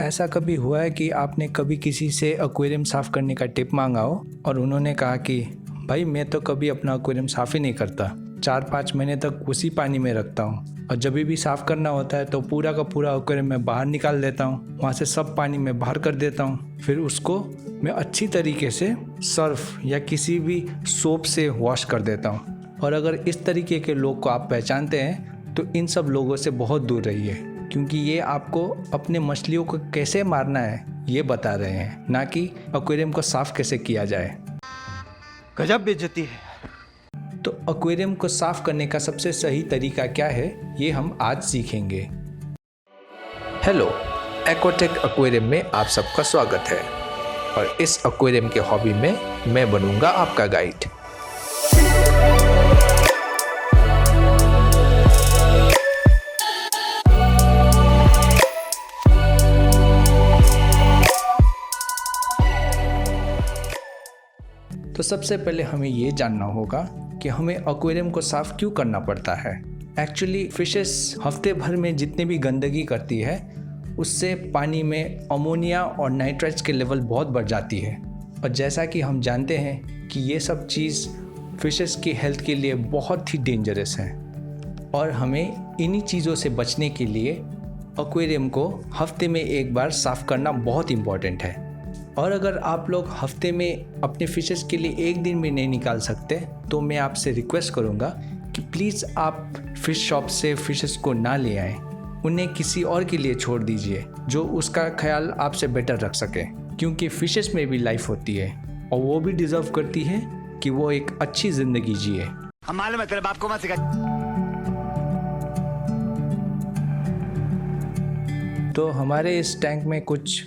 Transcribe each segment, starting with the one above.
ऐसा कभी हुआ है कि आपने कभी किसी से एक्वेरियम साफ़ करने का टिप मांगा हो और उन्होंने कहा कि भाई मैं तो कभी अपना एक्वेरियम साफ़ ही नहीं करता, 4-5 महीने तक उसी पानी में रखता हूँ और जब भी साफ़ करना होता है तो पूरा का पूरा एक्वेरियम मैं बाहर निकाल देता हूँ, वहाँ से सब पानी मैं बाहर कर देता हूँ, फिर उसको मैं अच्छी तरीके से सर्फ या किसी भी सोप से वॉश कर देता हूँ। और अगर इस तरीके के लोग को आप पहचानते हैं तो इन सब लोगों से बहुत दूर रहिए, क्योंकि ये आपको अपने मछलियों को कैसे मारना है ये बता रहे हैं, ना कि एक्वेरियम को साफ़ कैसे किया जाए। गजब बेइज्जती है। तो एक्वेरियम को साफ़ करने का सबसे सही तरीका क्या है ये हम आज सीखेंगे। हेलो, एक्वाटेक एक्वेरियम में आप सबका स्वागत है और इस एक्वेरियम के हॉबी में मैं बनूंगा आपका गाइड। तो सबसे पहले हमें ये जानना होगा कि हमें एक्वेरियम को साफ़ क्यों करना पड़ता है। एक्चुअली फिशेस हफ्ते भर में जितनी भी गंदगी करती है उससे पानी में अमोनिया और नाइट्राइट्स के लेवल बहुत बढ़ जाती है, और जैसा कि हम जानते हैं कि ये सब चीज़ फिशेस की हेल्थ के लिए बहुत ही डेंजरस है और हमें इन्हीं चीज़ों से बचने के लिए एक्वेरियम को हफ्ते में एक बार साफ़ करना बहुत इम्पॉर्टेंट है। और अगर आप लोग हफ्ते में अपने फिशेस के लिए एक दिन भी नहीं निकाल सकते तो मैं आपसे रिक्वेस्ट करूँगा कि प्लीज़ आप फ़िश शॉप से फिशेस को ना ले आएँ, उन्हें किसी और के लिए छोड़ दीजिए जो उसका ख्याल आपसे बेटर रख सके, क्योंकि फिशेस में भी लाइफ होती है और वो भी डिज़र्व करती है कि वो एक अच्छी ज़िंदगी जिए। हम मालूम है तेरे बाप को मत सिखा। तो हमारे इस टैंक में कुछ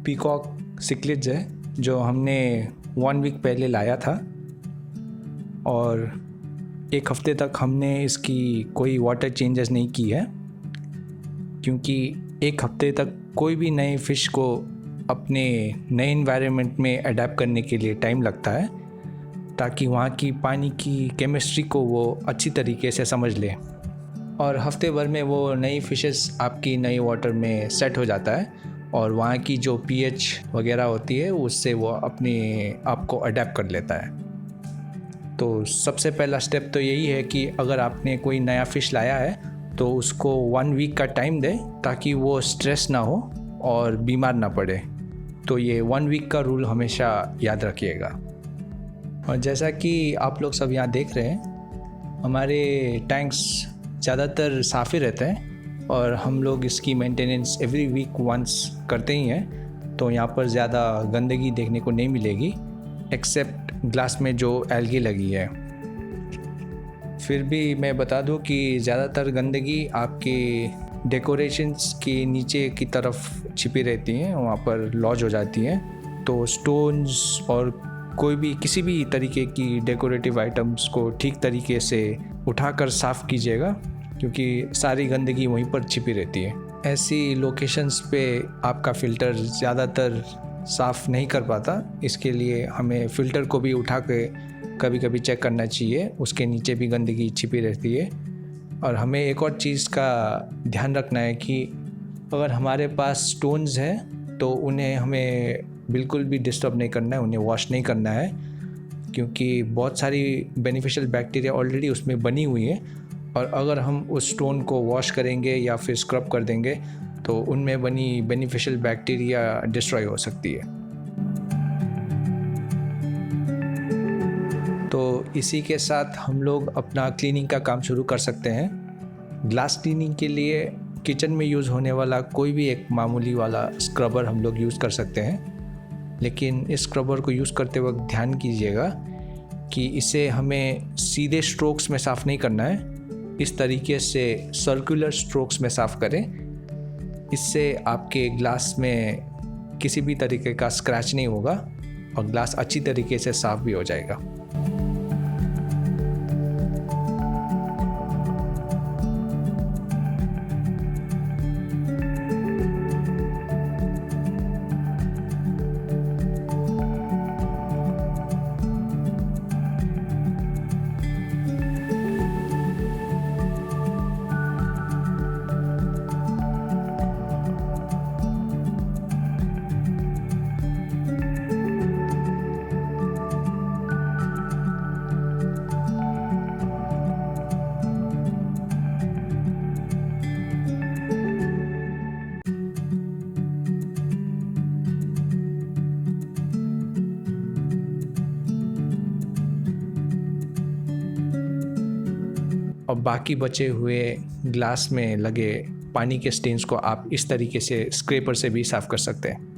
पीकॉक सिक्लिड्स है जो हमने 1 वीक पहले लाया था और 1 हफ्ते तक हमने इसकी कोई वाटर चेंजेस नहीं की है, क्योंकि 1 हफ्ते तक कोई भी नए फ़िश को अपने नए इन्वायरमेंट में अडेप्ट करने के लिए टाइम लगता है, ताकि वहाँ की पानी की केमिस्ट्री को वो अच्छी तरीके से समझ ले और हफ्ते भर में वो नई फिशेस आपकी नई वाटर में सेट हो जाता है और वहाँ की जो पीएच वगैरह होती है उससे वो अपने आप को अडेप्ट कर लेता है। तो सबसे पहला स्टेप तो यही है कि अगर आपने कोई नया फ़िश लाया है तो उसको 1 वीक का टाइम दें ताकि वो स्ट्रेस ना हो और बीमार ना पड़े। तो ये 1 वीक का रूल हमेशा याद रखिएगा। और जैसा कि आप लोग सब यहाँ देख रहे हैं, हमारे टैंक्स ज़्यादातर साफ़ ही रहते हैं और हम लोग इसकी मेंटेनेंस एवरी वीक वंस करते ही हैं, तो यहाँ पर ज़्यादा गंदगी देखने को नहीं मिलेगी एक्सेप्ट ग्लास में जो एल्गी लगी है। फिर भी मैं बता दूं कि ज़्यादातर गंदगी आपके डेकोरेशंस के नीचे की तरफ छिपी रहती हैं, वहाँ पर लॉज हो जाती हैं। तो स्टोन्स और कोई भी किसी भी तरीके की डेकोरेटिव आइटम्स को ठीक तरीके से उठाकर साफ़ कीजिएगा, क्योंकि सारी गंदगी वहीं पर छिपी रहती है। ऐसी लोकेशंस पे आपका फ़िल्टर ज़्यादातर साफ़ नहीं कर पाता, इसके लिए हमें फ़िल्टर को भी उठा के कभी कभी चेक करना चाहिए, उसके नीचे भी गंदगी छिपी रहती है। और हमें एक और चीज़ का ध्यान रखना है कि अगर हमारे पास स्टोन्स हैं तो उन्हें हमें बिल्कुल भी डिस्टर्ब नहीं करना है, उन्हें वॉश नहीं करना है, क्योंकि बहुत सारी बेनिफिशियल बैक्टीरिया ऑलरेडी उसमें बनी हुई है और अगर हम उस स्टोन को वॉश करेंगे या फिर स्क्रब कर देंगे तो उनमें बनी बेनिफिशियल बैक्टीरिया डिस्ट्रॉय हो सकती है। तो इसी के साथ हम लोग अपना क्लीनिंग का काम शुरू कर सकते हैं। ग्लास क्लीनिंग के लिए किचन में यूज़ होने वाला कोई भी एक मामूली वाला स्क्रबर हम लोग यूज़ कर सकते हैं, लेकिन इस स्क्रबर को यूज़ करते वक्त ध्यान कीजिएगा कि इसे हमें सीधे स्ट्रोक्स में साफ़ नहीं करना है, इस तरीके से सर्कुलर स्ट्रोक्स में साफ़ करें। इससे आपके ग्लास में किसी भी तरीके का स्क्रैच नहीं होगा और ग्लास अच्छी तरीके से साफ़ भी हो जाएगा। बाकी बचे हुए ग्लास में लगे पानी के स्टेन्स को आप इस तरीके से स्क्रैपर से भी साफ़ कर सकते हैं।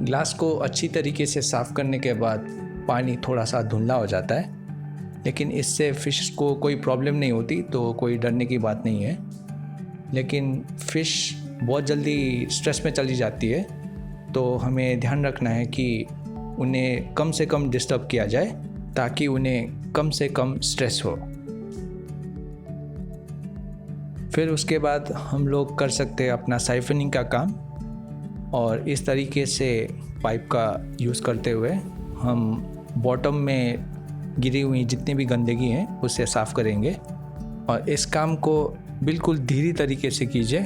ग्लास को अच्छी तरीके से साफ़ करने के बाद पानी थोड़ा सा धुंधला हो जाता है, लेकिन इससे फ़िश को कोई प्रॉब्लम नहीं होती, तो कोई डरने की बात नहीं है। लेकिन फ़िश बहुत जल्दी स्ट्रेस में चली जाती है, तो हमें ध्यान रखना है कि उन्हें कम से कम डिस्टर्ब किया जाए ताकि उन्हें कम से कम स्ट्रेस हो। फिर उसके बाद हम लोग कर सकते हैं अपना साइफनिंग का काम, और इस तरीके से पाइप का यूज़ करते हुए हम बॉटम में गिरी हुई जितनी भी गंदगी हैं उसे साफ़ करेंगे। और इस काम को बिल्कुल धीरे तरीके से कीजिए,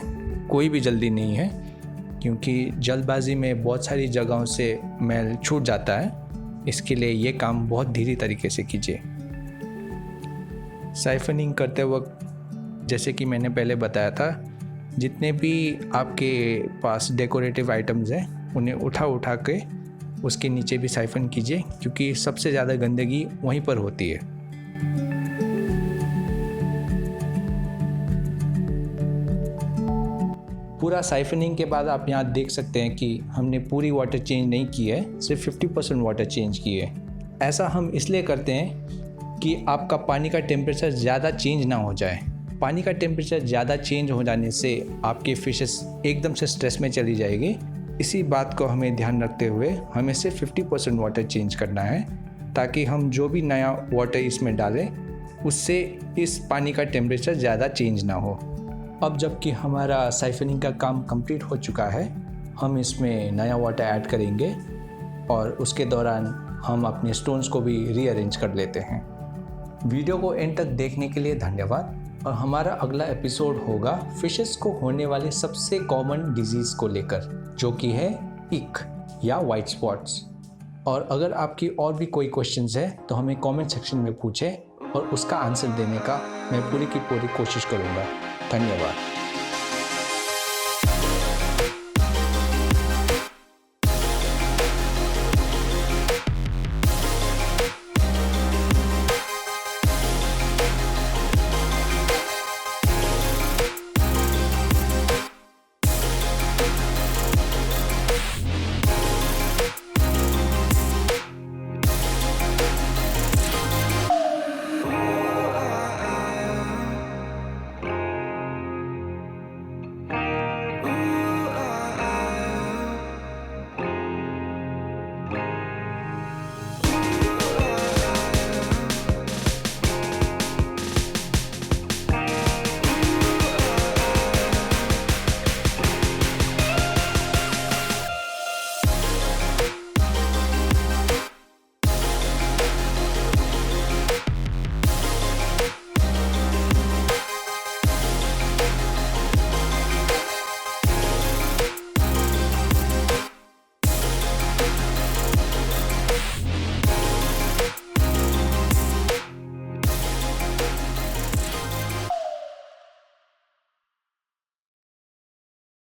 कोई भी जल्दी नहीं है, क्योंकि जल्दबाजी में बहुत सारी जगहों से मैल छूट जाता है। इसके लिए ये काम बहुत धीरे तरीके से कीजिए। साइफनिंग करते वक्त जैसे कि मैंने पहले बताया था, जितने भी आपके पास डेकोरेटिव आइटम्स हैं उन्हें उठा के उसके नीचे भी साइफन कीजिए, क्योंकि सबसे ज़्यादा गंदगी वहीं पर होती है। पूरा साइफनिंग के बाद आप यहाँ देख सकते हैं कि हमने पूरी वाटर चेंज नहीं की है, सिर्फ 50% वाटर चेंज की है। ऐसा हम इसलिए करते हैं कि आपका पानी का टेम्परेचर ज़्यादा चेंज ना हो जाए। पानी का टेम्परेचर ज़्यादा चेंज हो जाने से आपके फिशेस एकदम से स्ट्रेस में चली जाएगी। इसी बात को हमें ध्यान रखते हुए हमें सिर्फ 50% वाटर चेंज करना है, ताकि हम जो भी नया वाटर इसमें डालें उससे इस पानी का टेम्परेचर ज़्यादा चेंज ना हो। अब जबकि हमारा साइफनिंग का काम कंप्लीट हो चुका है, हम इसमें नया वाटर ऐड करेंगे और उसके दौरान हम अपने स्टोन्स को भी रीअरेंज कर लेते हैं। वीडियो को एंड तक देखने के लिए धन्यवाद। और हमारा अगला एपिसोड होगा फिशेस को होने वाले सबसे कॉमन डिजीज़ को लेकर, जो कि है इक या वाइट स्पॉट्स। और अगर आपकी और भी कोई क्वेश्चंस है तो हमें कमेंट सेक्शन में पूछें और उसका आंसर देने का मैं पूरी की पूरी कोशिश करूँगा। धन्यवाद।